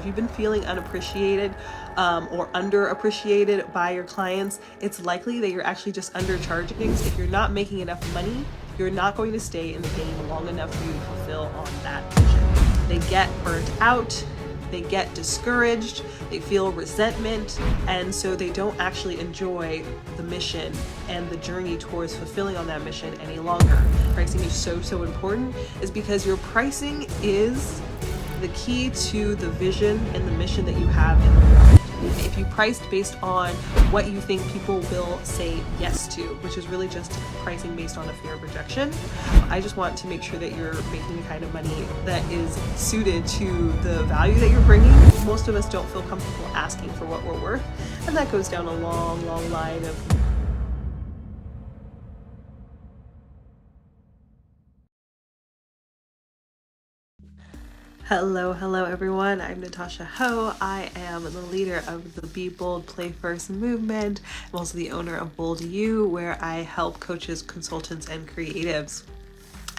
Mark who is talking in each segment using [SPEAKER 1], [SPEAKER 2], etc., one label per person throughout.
[SPEAKER 1] you've been feeling unappreciated or underappreciated by your clients, it's likely that you're actually just undercharging. If you're not making enough money, you're not going to stay in the game long enough for you to fulfill on that vision. They get burnt out, they get discouraged, they feel resentment, and so they don't actually enjoy the mission and the journey towards fulfilling on that mission any longer. Pricing is so important, is because your pricing is the key to the vision and the mission that you have in the world. If you priced based on what you think people will say yes to, which is really just pricing based on a fear of rejection, I just want to make sure that you're making the kind of money that is suited to the value that you're bringing. Most of us don't feel comfortable asking for what we're worth, and that goes down a long line of Hello everyone, I'm Natasha Ho. I am the leader of the Be Bold, Play First movement. I'm also the owner of Bold You, where I help coaches, consultants, and creatives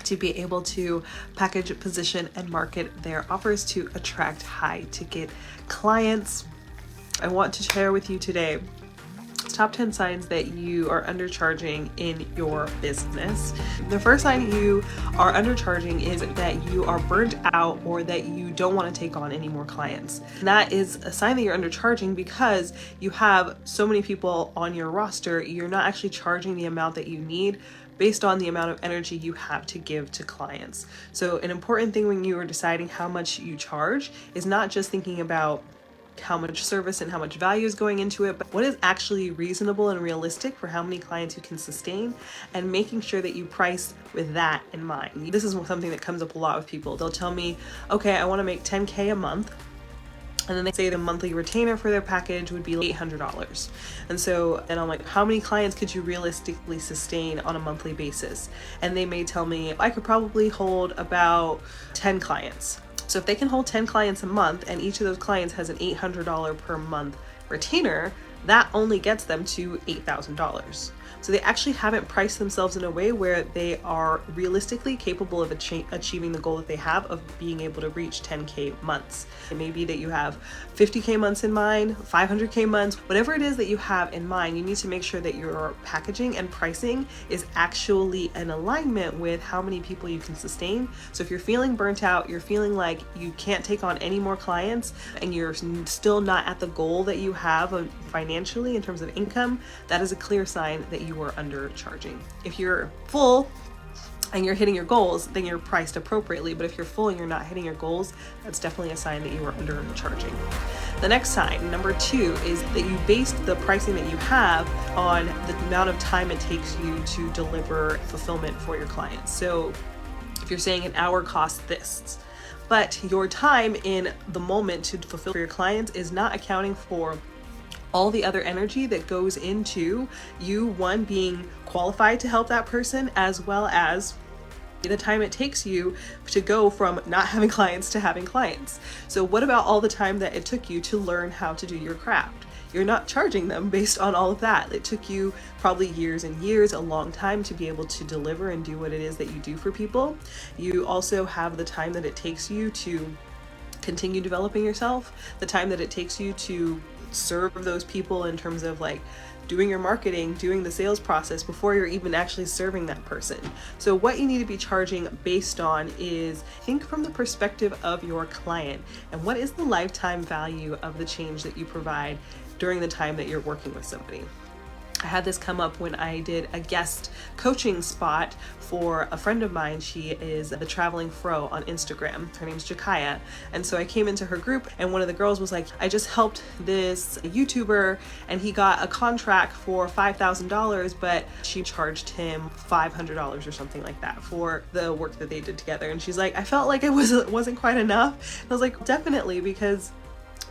[SPEAKER 1] to be able to package, position, and market their offers to attract high ticket clients. I want to share with you today top 10 signs that you are undercharging in your business. The first sign you are undercharging is that you are burnt out or that you don't want to take on any more clients. And that is a sign that you're undercharging because you have so many people on your roster, you're not actually charging the amount that you need based on the amount of energy you have to give to clients. So an important thing when you are deciding how much you charge is not just thinking about how much service and how much value is going into it, but what is actually reasonable and realistic for how many clients you can sustain, and making sure that you price with that in mind. This is something that comes up a lot with people. They'll tell me, okay, I want to make 10K a month. And then they say the monthly retainer for their package would be $800. And so, and I'm like, how many clients could you realistically sustain on a monthly basis? And they may tell me, I could probably hold about 10 clients. So if they can hold 10 clients a month and each of those clients has an $800 per month retainer, that only gets them to $8,000. So they actually haven't priced themselves in a way where they are realistically capable of achieving the goal that they have of being able to reach 10K months. It may be that you have 50K months in mind, 500K months, whatever it is that you have in mind, you need to make sure that your packaging and pricing is actually in alignment with how many people you can sustain. So if you're feeling burnt out, you're feeling like you can't take on any more clients, and you're still not at the goal that you have financially in terms of income, that is a clear sign that you are undercharging. If you're full and you're hitting your goals, then you're priced appropriately. But if you're full and you're not hitting your goals, that's definitely a sign that you are undercharging. The next sign, number 2, is that you based the pricing that you have on the amount of time it takes you to deliver fulfillment for your clients. So if you're saying an hour costs this, but your time in the moment to fulfill for your clients is not accounting for all the other energy that goes into you, one, being qualified to help that person, as well as the time it takes you to go from not having clients to having clients. So what about all the time that it took you to learn how to do your craft? You're not charging them based on all of that. It took you probably years and years, a long time, to be able to deliver and do what it is that you do for people. You also have the time that it takes you to continue developing yourself, the time that it takes you to serve those people in terms of like doing your marketing, doing the sales process before you're even actually serving that person. So what you need to be charging based on is think from the perspective of your client, and what is the lifetime value of the change that you provide during the time that you're working with somebody. I had this come up when I did a guest coaching spot for a friend of mine. She is the Traveling Fro on Instagram. Her name's Jakaya. And so I came into her group and one of the girls was like, I just helped this YouTuber and he got a contract for $5,000, but she charged him $500 or something like that for the work that they did together. And she's like, I felt like it wasn't quite enough. And I was like, definitely, because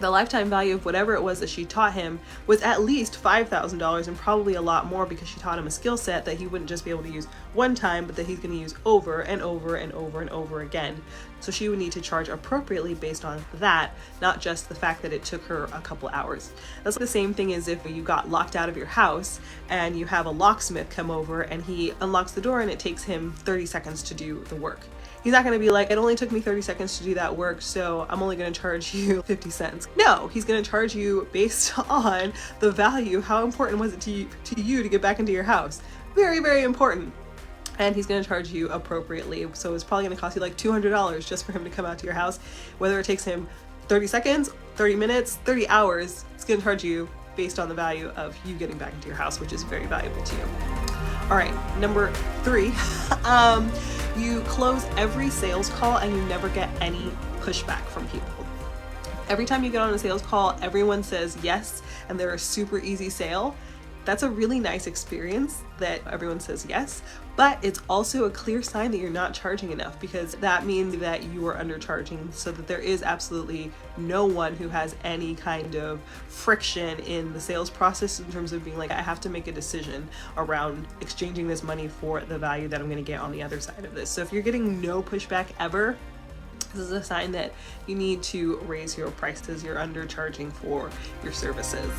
[SPEAKER 1] the lifetime value of whatever it was that she taught him was at least $5,000, and probably a lot more, because she taught him a skill set that he wouldn't just be able to use one time, but that he's going to use over and over and over and over again So she would need to charge appropriately based on that, not just the fact that it took her a couple hours. That's the same thing as if you got locked out of your house and you have a locksmith come over and he unlocks the door and it takes him 30 seconds to do the work. He's not going to be like, it only took me 30 seconds to do that work, so I'm only going to charge you 50 cents. No, he's going to charge you based on the value. How important was it to you to get back into your house? Very, very important. And he's going to charge you appropriately. So it's probably going to cost you like $200 just for him to come out to your house. Whether it takes him 30 seconds, 30 minutes, 30 hours, it's going to charge you based on the value of you getting back into your house, which is very valuable to you. All right, number 3, you close every sales call and you never get any pushback from people. Every time you get on a sales call, everyone says yes, and they're a super easy sale. That's a really nice experience that everyone says yes, but it's also a clear sign that you're not charging enough, because that means that you are undercharging, so that there is absolutely no one who has any kind of friction in the sales process in terms of being like, I have to make a decision around exchanging this money for the value that I'm going to get on the other side of this. So if you're getting no pushback ever, this is a sign that you need to raise your prices. You're undercharging for your services.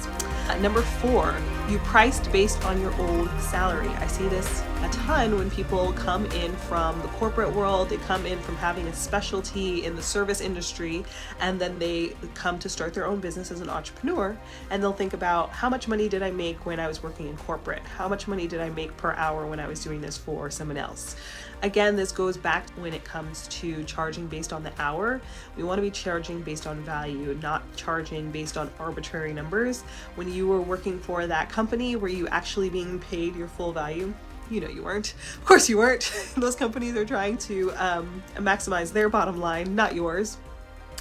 [SPEAKER 1] Number 4, you priced based on your old salary. I see this a ton when people come in from the corporate world. They come in from having a specialty in the service industry, and then they come to start their own business as an entrepreneur, and they'll think about, how much money did I make when I was working in corporate? How much money did I make per hour when I was doing this for someone else? Again, this goes back when it comes to charging based on the hour. We want to be charging based on value, not charging based on arbitrary numbers. When you were working for that company, were you actually being paid your full value? You know you weren't. Of course you weren't. Those companies are trying to maximize their bottom line, not yours.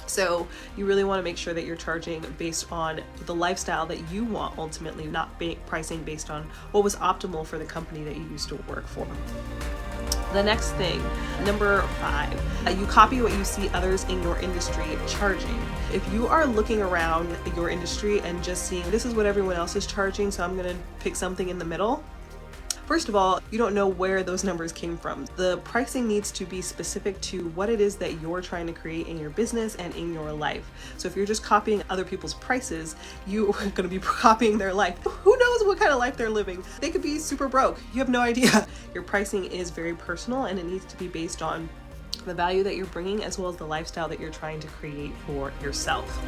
[SPEAKER 1] So you really want to make sure that you're charging based on the lifestyle that you want, ultimately, not pricing based on what was optimal for the company that you used to work for. The next thing, number 5, you copy what you see others in your industry charging. If you are looking around your industry and just seeing, this is what everyone else is charging, so I'm going to pick something in the middle. First of all, you don't know where those numbers came from. The pricing needs to be specific to what it is that you're trying to create in your business and in your life. So if you're just copying other people's prices, you are going to be copying their life. Who knows what kind of life they're living? They could be super broke. You have no idea. Your pricing is very personal, and it needs to be based on the value that you're bringing as well as the lifestyle that you're trying to create for yourself.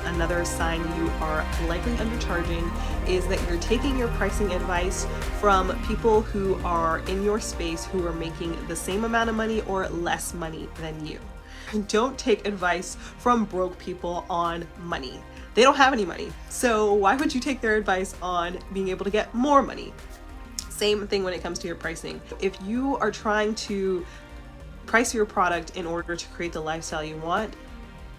[SPEAKER 1] Another sign you are likely undercharging is that you're taking your pricing advice from people who are in your space who are making the same amount of money or less money than you. Don't take advice from broke people on money. They don't have any money. So why would you take their advice on being able to get more money? Same thing when it comes to your pricing. If you are trying to price your product in order to create the lifestyle you want,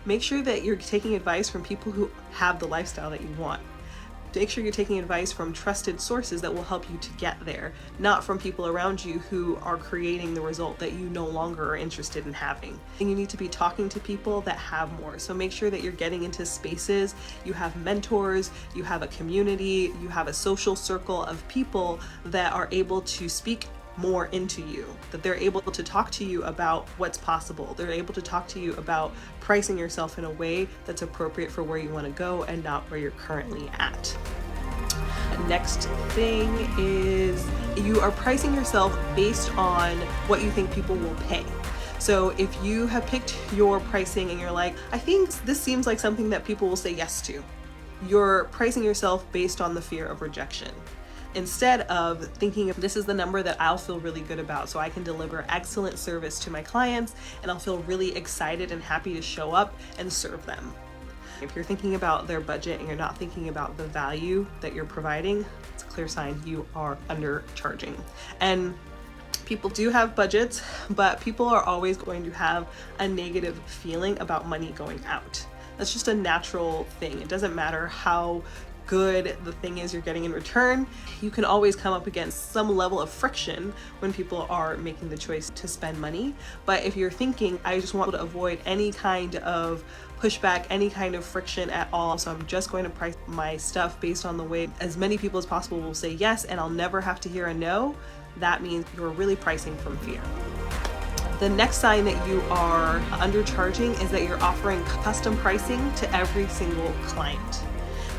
[SPEAKER 1] make sure that you're taking advice from people who have the lifestyle that you want. Make sure you're taking advice from trusted sources that will help you to get there, not from people around you who are creating the result that you no longer are interested in having. And you need to be talking to people that have more. So make sure that you're getting into spaces, you have mentors, you have a community, you have a social circle of people that are able to speak more into you, that they're able to talk to you about what's possible. They're able to talk to you about pricing yourself in a way that's appropriate for where you want to go and not where you're currently at. Next thing is you are pricing yourself based on what you think people will pay. So if you have picked your pricing and you're like, I think this seems like something that people will say yes to, you're pricing yourself based on the fear of rejection, instead of thinking of, this is the number that I'll feel really good about, so I can deliver excellent service to my clients and I'll feel really excited and happy to show up and serve them. If you're thinking about their budget and you're not thinking about the value that you're providing, it's a clear sign you are undercharging. And people do have budgets, but people are always going to have a negative feeling about money going out. That's just a natural thing. It doesn't matter how good the thing is you're getting in return. You can always come up against some level of friction when people are making the choice to spend money. But if you're thinking, I just want to avoid any kind of pushback, any kind of friction at all, so I'm just going to price my stuff based on the way as many people as possible will say yes, and I'll never have to hear a no, that means you're really pricing from fear. The next sign that you are undercharging is that you're offering custom pricing to every single client.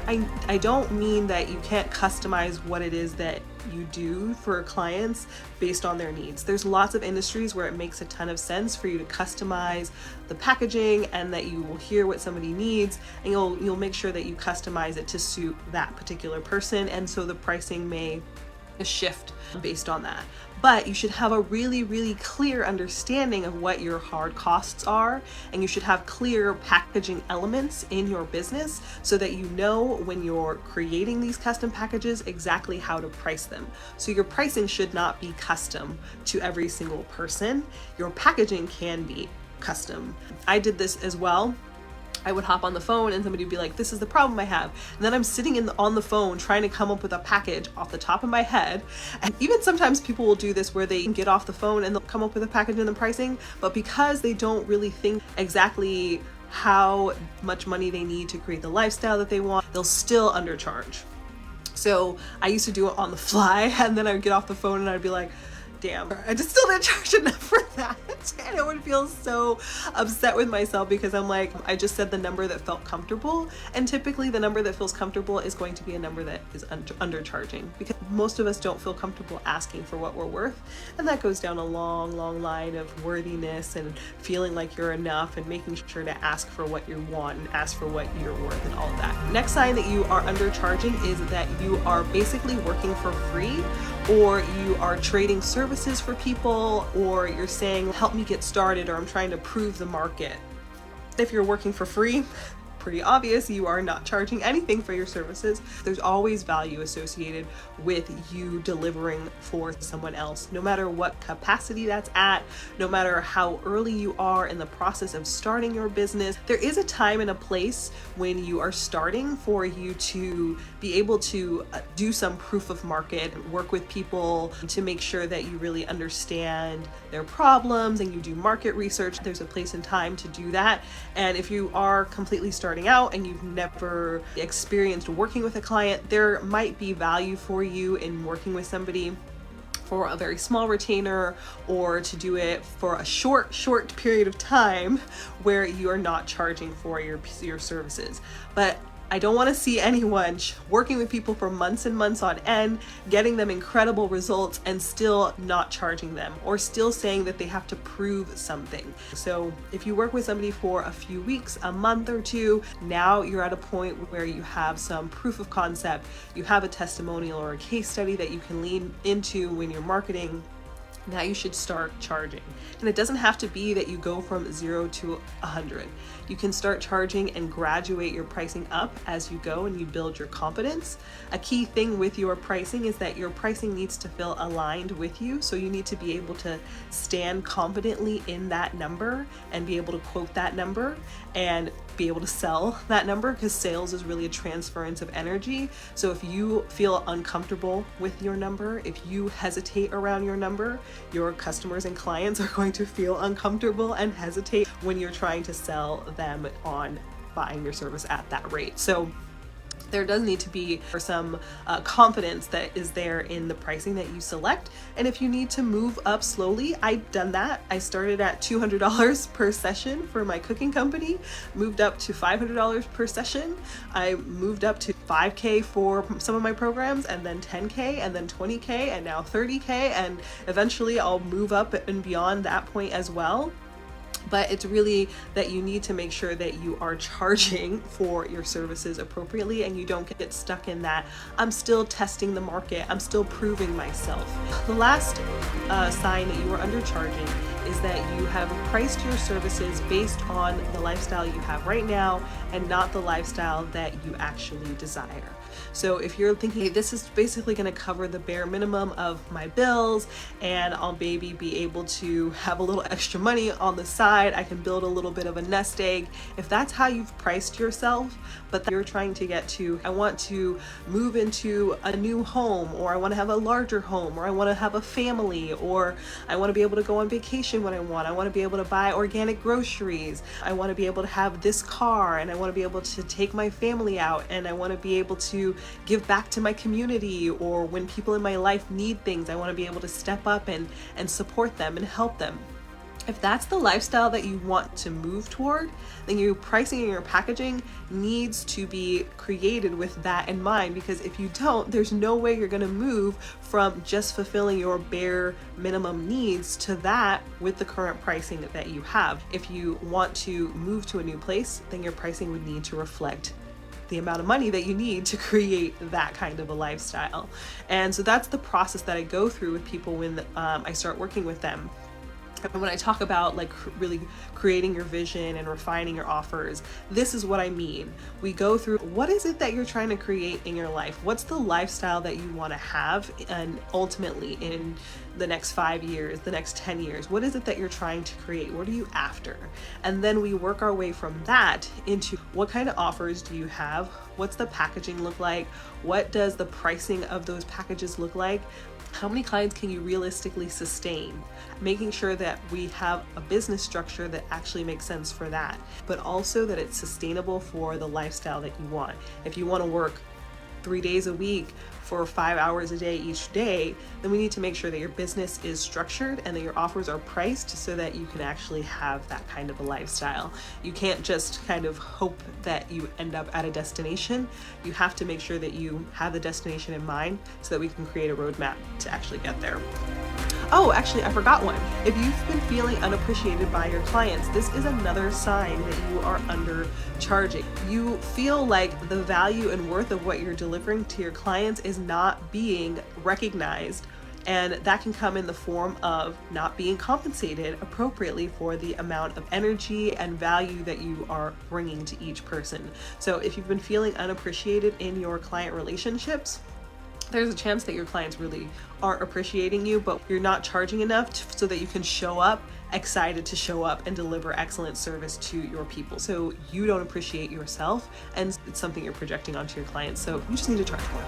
[SPEAKER 1] I don't mean that you can't customize what it is that you do for clients based on their needs. There's lots of industries where it makes a ton of sense for you to customize the packaging, and that you will hear what somebody needs, and you'll make sure that you customize it to suit that particular person, and so the pricing may shift based on that. But you should have a really, really clear understanding of what your hard costs are, and you should have clear packaging elements in your business so that you know when you're creating these custom packages exactly how to price them. So your pricing should not be custom to every single person. Your packaging can be custom. I did this as well. I would hop on the phone and somebody would be like, this is the problem I have. And then I'm sitting on the phone trying to come up with a package off the top of my head. And even sometimes people will do this where they get off the phone and they'll come up with a package and the pricing, but because they don't really think exactly how much money they need to create the lifestyle that they want, they'll still undercharge. So I used to do it on the fly, and then I would get off the phone and I'd be like, damn, I just still didn't charge enough for that. And I would feel so upset with myself because I'm like, I just said the number that felt comfortable. And typically the number that feels comfortable is going to be a number that is undercharging, because most of us don't feel comfortable asking for what we're worth. And that goes down a long, long line of worthiness and feeling like you're enough and making sure to ask for what you want and ask for what you're worth and all of that. Next sign that you are undercharging is that you are basically working for free, or you are trading services for people, or you're saying, help me get started, or I'm trying to prove the market. If you're working for free, pretty obvious you are not charging anything for your services. There's always value associated with you delivering for someone else, no matter what capacity that's at, no matter how early you are in the process of starting your business. There is a time and a place when you are starting for you to be able to do some proof of market, work with people to make sure that you really understand their problems and you do market research. There's a place and time to do that. And if you are completely starting out and you've never experienced working with a client, there might be value for you in working with somebody for a very small retainer, or to do it for a short period of time where you are not charging for your services. But I don't want to see anyone working with people for months and months on end, getting them incredible results and still not charging them, or still saying that they have to prove something. So if you work with somebody for a few weeks, a month or two, now you're at a point where you have some proof of concept, you have a testimonial or a case study that you can lean into when you're marketing. Now you should start charging. And it doesn't have to be that you go from 0 to 100. You can start charging and graduate your pricing up as you go and you build your confidence. A key thing with your pricing is that your pricing needs to feel aligned with you. So you need to be able to stand confidently in that number and be able to quote that number and be able to sell that number, because sales is really a transference of energy. So if you feel uncomfortable with your number, if you hesitate around your number, your customers and clients are going to feel uncomfortable and hesitate when you're trying to sell them on buying your service at that rate. So there does need to be some confidence that is there in the pricing that you select. And if you need to move up slowly, I've done that. I started at $200 per session for my cooking company, moved up to $500 per session. I moved up to $5K for some of my programs, and then $10K, and then $20K, and now $30K. And eventually I'll move up and beyond that point as well. But it's really that you need to make sure that you are charging for your services appropriately, and you don't get stuck in that, I'm still testing the market, I'm still proving myself. The last sign that you are undercharging is that you have priced your services based on the lifestyle you have right now and not the lifestyle that you actually desire. So if you're thinking, hey, this is basically going to cover the bare minimum of my bills, and I'll maybe be able to have a little extra money on the side, I can build a little bit of a nest egg. If that's how you've priced yourself, but you're trying to get to, I want to move into a new home, or I want to have a larger home, or I want to have a family, or I want to be able to go on vacation when I want to be able to buy organic groceries, I want to be able to have this car, and I want to be able to take my family out, and I want to be able to give back to my community, or when people in my life need things, I want to be able to step up and support them and help them. If that's the lifestyle that you want to move toward, then your pricing and your packaging needs to be created with that in mind, because if you don't, there's no way you're going to move from just fulfilling your bare minimum needs to that with the current pricing that you have. If you want to move to a new place, then your pricing would need to reflect the amount of money that you need to create that kind of a lifestyle. And so that's the process that I go through with people when I start working with them. And when I talk about like really creating your vision and refining your offers, this is what I mean. We go through, what is it that you're trying to create in your life? What's the lifestyle that you want to have? And ultimately in the next 5 years, the next 10 years, what is it that you're trying to create? What are you after? And then we work our way from that into what kind of offers do you have? What's the packaging look like? What does the pricing of those packages look like? How many clients can you realistically sustain? Making sure that we have a business structure that actually makes sense for that, but also that it's sustainable for the lifestyle that you want. If you want to work 3 days a week for 5 hours a day each day, then we need to make sure that your business is structured and that your offers are priced so that you can actually have that kind of a lifestyle. You can't just kind of hope that you end up at a destination. You have to make sure that you have the destination in mind so that we can create a roadmap to actually get there. Oh, actually, I forgot one. If you've been feeling unappreciated by your clients, this is another sign that you are undercharging. You feel like the value and worth of what you're delivering to your clients is not being recognized. And that can come in the form of not being compensated appropriately for the amount of energy and value that you are bringing to each person. So if you've been feeling unappreciated in your client relationships, there's a chance that your clients really aren't appreciating you, but you're not charging enough so that you can show up excited to show up and deliver excellent service to your people. So you don't appreciate yourself, and it's something you're projecting onto your clients. So you just need to charge more.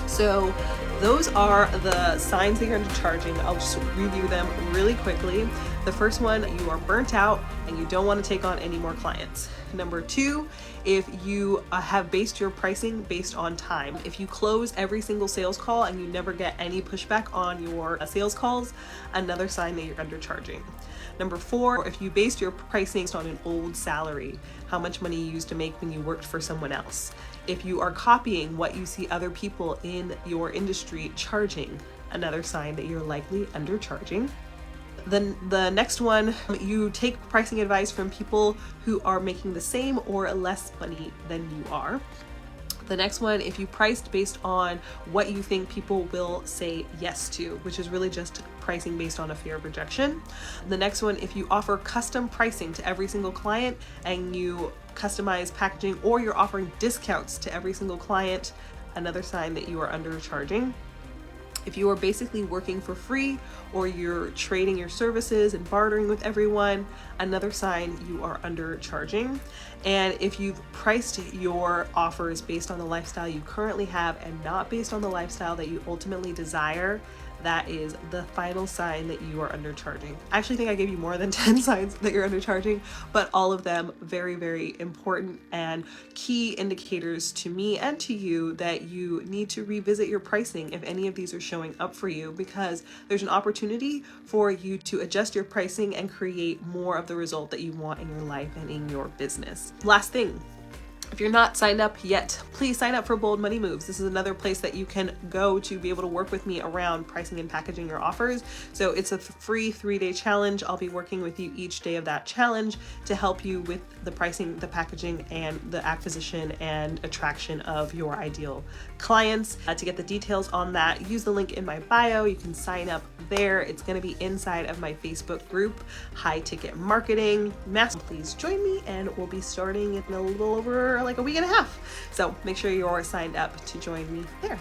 [SPEAKER 1] So those are the signs that you're undercharging. I'll just review them really quickly. The first one, you are burnt out and you don't want to take on any more clients. Number 2, if you have based your pricing based on time. If you close every single sales call and you never get any pushback on your sales calls, another sign that you're undercharging. Number 4, if you based your pricing on an old salary, how much money you used to make when you worked for someone else. If you are copying what you see other people in your industry charging, another sign that you're likely undercharging. Then the next one, you take pricing advice from people who are making the same or less money than you are. The next one, if you priced based on what you think people will say yes to, which is really just pricing based on a fear of rejection. The next one, if you offer custom pricing to every single client and you customize packaging, or you're offering discounts to every single client, another sign that you are undercharging. If you are basically working for free, or you're trading your services and bartering with everyone, another sign you are undercharging. And if you've priced your offers based on the lifestyle you currently have and not based on the lifestyle that you ultimately desire, that is the final sign that you are undercharging. I actually think I gave you more than 10 signs that you're undercharging, but all of them very, very important and key indicators to me and to you that you need to revisit your pricing if any of these are showing up for you, because there's an opportunity for you to adjust your pricing and create more of the result that you want in your life and in your business. Last thing, if you're not signed up yet, please sign up for Bold Money Moves. This is another place that you can go to be able to work with me around pricing and packaging your offers. So it's a free 3-day challenge. I'll be working with you each day of that challenge to help you with the pricing, the packaging, and the acquisition and attraction of your ideal clients. To get the details on that, use the link in my bio. You can sign up there. It's going to be inside of my Facebook group, High Ticket Marketing Master. Please join me, and we'll be starting in a little over like a week and a half. So make sure you're signed up to join me there.